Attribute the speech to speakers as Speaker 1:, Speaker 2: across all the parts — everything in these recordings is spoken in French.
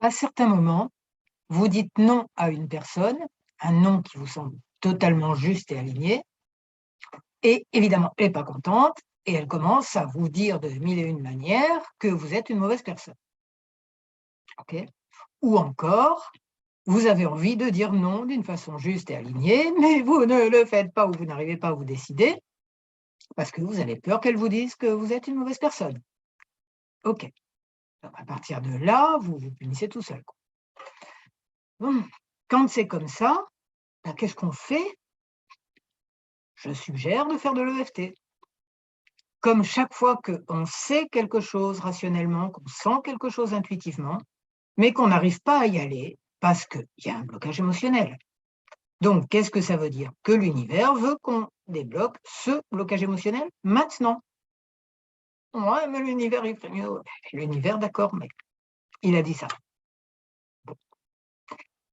Speaker 1: À certains moments, vous dites non à une personne, un non qui vous semble totalement juste et aligné, et évidemment, elle n'est pas contente et elle commence à vous dire de mille et une manières que vous êtes une mauvaise personne. OK? Ou encore, vous avez envie de dire non d'une façon juste et alignée, mais vous ne le faites pas ou vous n'arrivez pas à vous décider parce que vous avez peur qu'elle vous dise que vous êtes une mauvaise personne. OK. Donc à partir de là, vous vous punissez tout seul, quoi. Bon, quand c'est comme ça, bah, qu'est-ce qu'on fait? Je suggère de faire de l'EFT. Comme chaque fois qu'on sait quelque chose rationnellement, qu'on sent quelque chose intuitivement, mais qu'on n'arrive pas à y aller parce qu'il y a un blocage émotionnel. Donc, qu'est-ce que ça veut dire? Que l'univers veut qu'on débloque ce blocage émotionnel maintenant. Ouais, mais l'univers, il ferait mieux. Ouais, l'univers, d'accord, mais il a dit ça. Bon.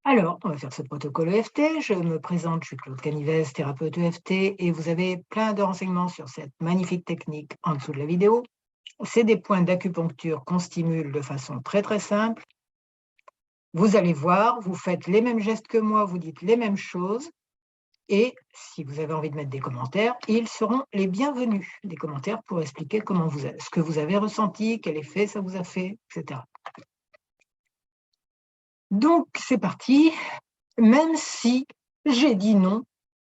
Speaker 1: Alors, on va faire ce protocole EFT. Je me présente, je suis Claude Canivès, thérapeute EFT, et vous avez plein de renseignements sur cette magnifique technique en dessous de la vidéo. C'est des points d'acupuncture qu'on stimule de façon très très simple. Vous allez voir, vous faites les mêmes gestes que moi, vous dites les mêmes choses et si vous avez envie de mettre des commentaires, ils seront les bienvenus. Des commentaires pour expliquer ce que vous avez ressenti, quel effet ça vous a fait, etc. Donc c'est parti, même si j'ai dit non,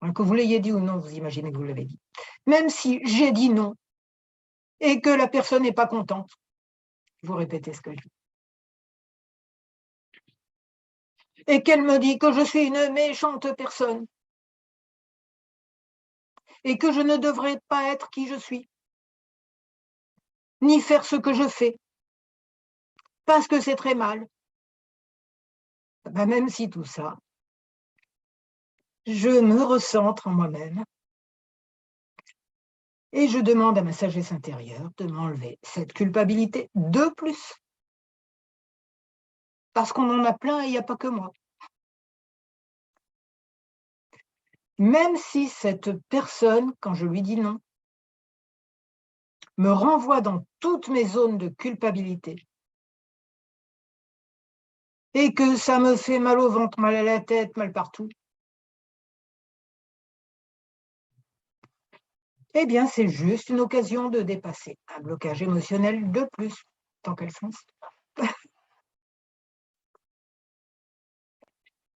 Speaker 1: hein, que vous l'ayez dit ou non, vous imaginez que vous l'avez dit, même si j'ai dit non et que la personne n'est pas contente, vous répétez ce que je dis. Et qu'elle me dit que je suis une méchante personne et que je ne devrais pas être qui je suis, ni faire ce que je fais, parce que c'est très mal. Ben, même si tout ça, je me recentre en moi-même et je demande à ma sagesse intérieure de m'enlever cette culpabilité de plus. Parce qu'on en a plein et il n'y a pas que moi. Même si cette personne, quand je lui dis non, me renvoie dans toutes mes zones de culpabilité et que ça me fait mal au ventre, mal à la tête, mal partout, eh bien, c'est juste une occasion de dépasser un blocage émotionnel de plus, tant qu'elle fonce.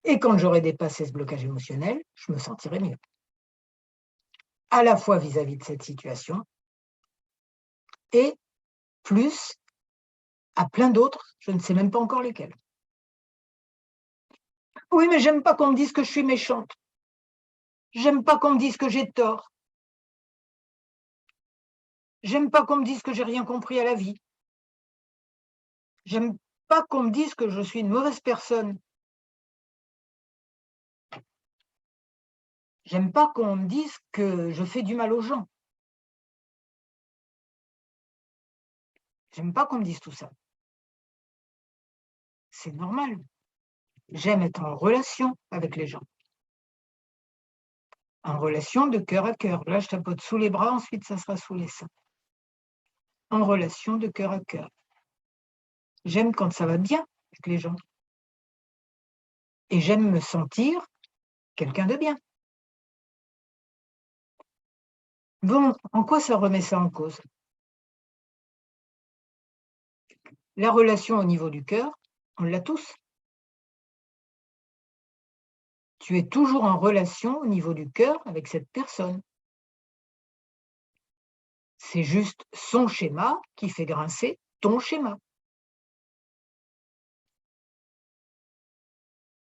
Speaker 1: Et quand j'aurai dépassé ce blocage émotionnel, je me sentirai mieux. À la fois vis-à-vis de cette situation et plus à plein d'autres, je ne sais même pas encore lesquelles. Oui, mais j'aime pas qu'on me dise que je suis méchante. J'aime pas qu'on me dise que j'ai tort. J'aime pas qu'on me dise que j'ai rien compris à la vie. J'aime pas qu'on me dise que je suis une mauvaise personne. J'aime pas qu'on me dise que je fais du mal aux gens. J'aime pas qu'on me dise tout ça. C'est normal. J'aime être en relation avec les gens. En relation de cœur à cœur. Là, je tapote sous les bras, ensuite ça sera sous les seins. En relation de cœur à cœur. J'aime quand ça va bien avec les gens. Et j'aime me sentir quelqu'un de bien. Bon, en quoi ça remet ça en cause? La relation au niveau du cœur, on l'a tous. Tu es toujours en relation au niveau du cœur avec cette personne. C'est juste son schéma qui fait grincer ton schéma.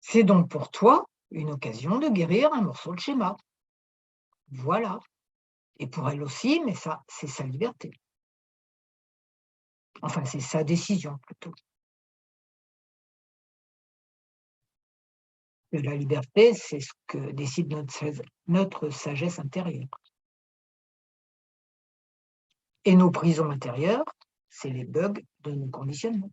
Speaker 1: C'est donc pour toi une occasion de guérir un morceau de schéma. Voilà. Et pour elle aussi, mais ça, c'est sa liberté. Enfin, c'est sa décision plutôt. Et la liberté, c'est ce que décide notre sagesse intérieure. Et nos prisons intérieures, c'est les bugs de nos conditionnements.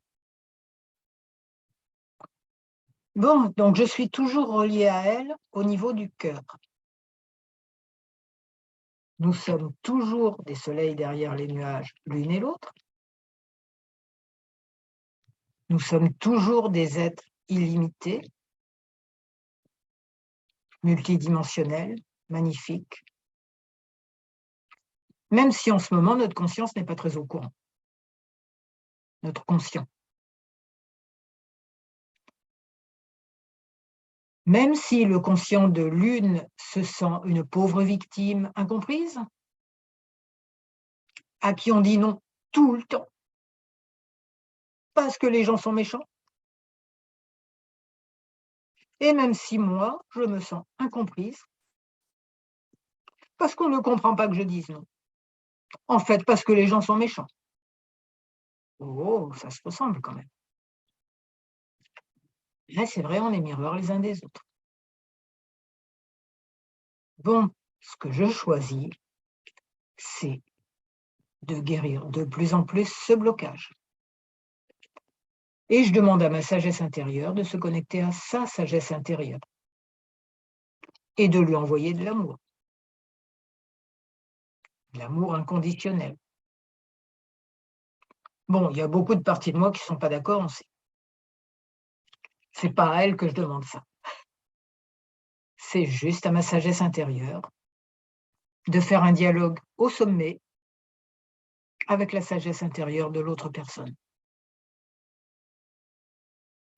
Speaker 1: Bon, donc je suis toujours reliée à elle au niveau du cœur. Nous sommes toujours des soleils derrière les nuages, l'une et l'autre. Nous sommes toujours des êtres illimités, multidimensionnels, magnifiques, même si en ce moment, notre conscience n'est pas très au courant. Notre conscient. Même si le conscient de l'une se sent une pauvre victime incomprise, à qui on dit non tout le temps, parce que les gens sont méchants, et même si moi, je me sens incomprise, parce qu'on ne comprend pas que je dise non. En fait, parce que les gens sont méchants. Oh, ça se ressemble quand même. Là, c'est vrai, on est miroirs les uns des autres. Bon, ce que je choisis, c'est de guérir de plus en plus ce blocage. Et je demande à ma sagesse intérieure de se connecter à sa sagesse intérieure et de lui envoyer de l'amour inconditionnel. Bon, il y a beaucoup de parties de moi qui ne sont pas d'accord, on sait. C'est pas à elle que je demande ça. C'est juste à ma sagesse intérieure de faire un dialogue au sommet avec la sagesse intérieure de l'autre personne.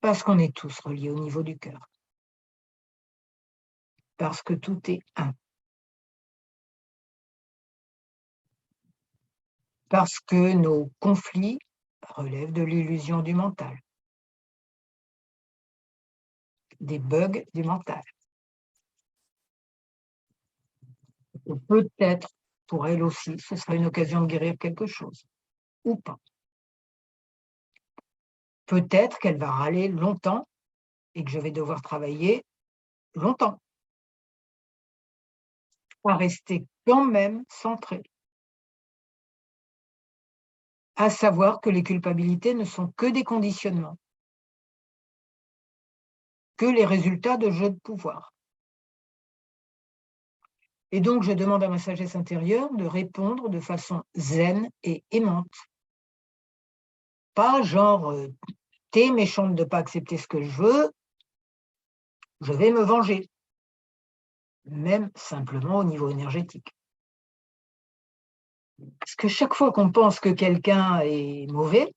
Speaker 1: Parce qu'on est tous reliés au niveau du cœur. Parce que tout est un. Parce que nos conflits relèvent de l'illusion du mental, des bugs du mental. Et peut-être, pour elle aussi, ce sera une occasion de guérir quelque chose, ou pas. Peut-être qu'elle va râler longtemps et que je vais devoir travailler longtemps à rester quand même centrée, à savoir que les culpabilités ne sont que des conditionnements, que les résultats de jeux de pouvoir. Et donc, je demande à ma sagesse intérieure de répondre de façon zen et aimante. Pas genre, t'es méchante de ne pas accepter ce que je vais me venger. Même simplement au niveau énergétique. Parce que chaque fois qu'on pense que quelqu'un est mauvais,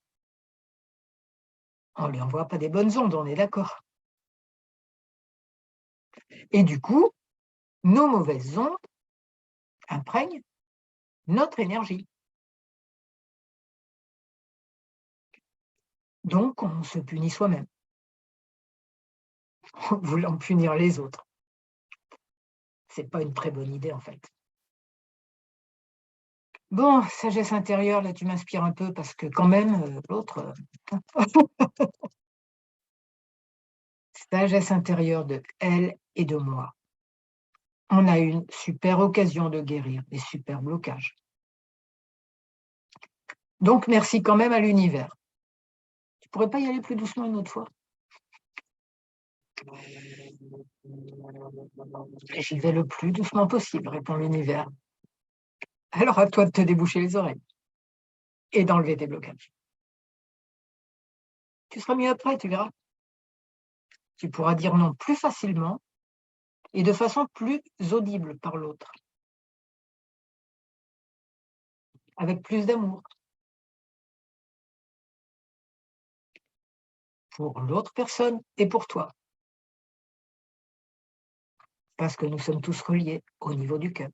Speaker 1: on ne lui envoie pas des bonnes ondes, on est d'accord. Et du coup, nos mauvaises ondes imprègnent notre énergie. Donc, on se punit soi-même, en voulant punir les autres. C'est pas une très bonne idée, en fait. Bon, sagesse intérieure, là, tu m'inspires un peu parce que quand même, l'autre... sagesse intérieure de elle et de moi. On a une super occasion de guérir des super blocages. Donc, merci quand même à l'univers. Tu pourrais pas y aller plus doucement une autre fois? J'y vais le plus doucement possible, répond l'univers. Alors à toi de te déboucher les oreilles et d'enlever tes blocages. Tu seras mieux après, tu verras. Tu pourras dire non plus facilement et de façon plus audible par l'autre, avec plus d'amour pour l'autre personne et pour toi. Parce que nous sommes tous reliés au niveau du cœur,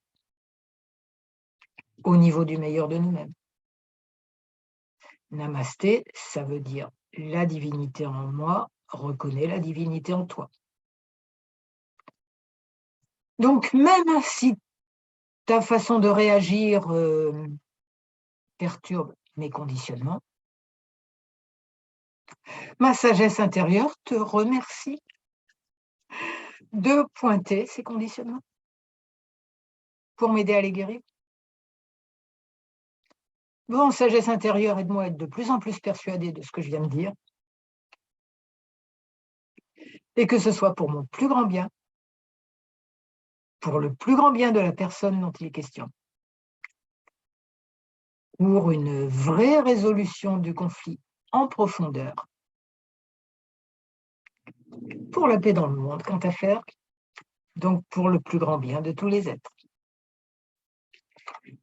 Speaker 1: au niveau du meilleur de nous-mêmes. Namasté, ça veut dire la divinité en moi reconnaît la divinité en toi. Donc, même si ta façon de réagir perturbe mes conditionnements, ma sagesse intérieure te remercie de pointer ces conditionnements pour m'aider à les guérir. Bon, sagesse intérieure, aide-moi à être de plus en plus persuadée de ce que je viens de dire et que ce soit pour mon plus grand bien, pour le plus grand bien de la personne dont il est question, pour une vraie résolution du conflit en profondeur pour la paix dans le monde, quant à faire, donc pour le plus grand bien de tous les êtres.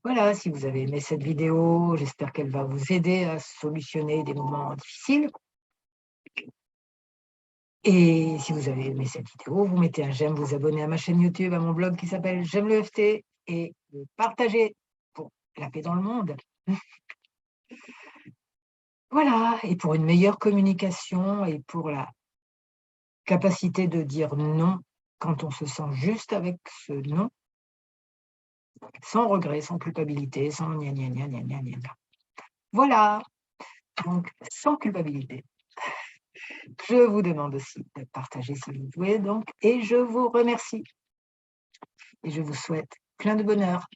Speaker 1: Voilà, si vous avez aimé cette vidéo, j'espère qu'elle va vous aider à solutionner des moments difficiles. Et si vous avez aimé cette vidéo, vous mettez un j'aime, vous abonnez à ma chaîne YouTube, à mon blog qui s'appelle J'aime le FT et vous partagez pour la paix dans le monde. Voilà, et pour une meilleure communication et pour la capacité de dire non quand on se sent juste avec ce non, sans regret, sans culpabilité, sans gna gna gna gna gna gna. Voilà, donc sans culpabilité. Je vous demande aussi de partager si vous pouvez donc, et je vous remercie. Et je vous souhaite plein de bonheur.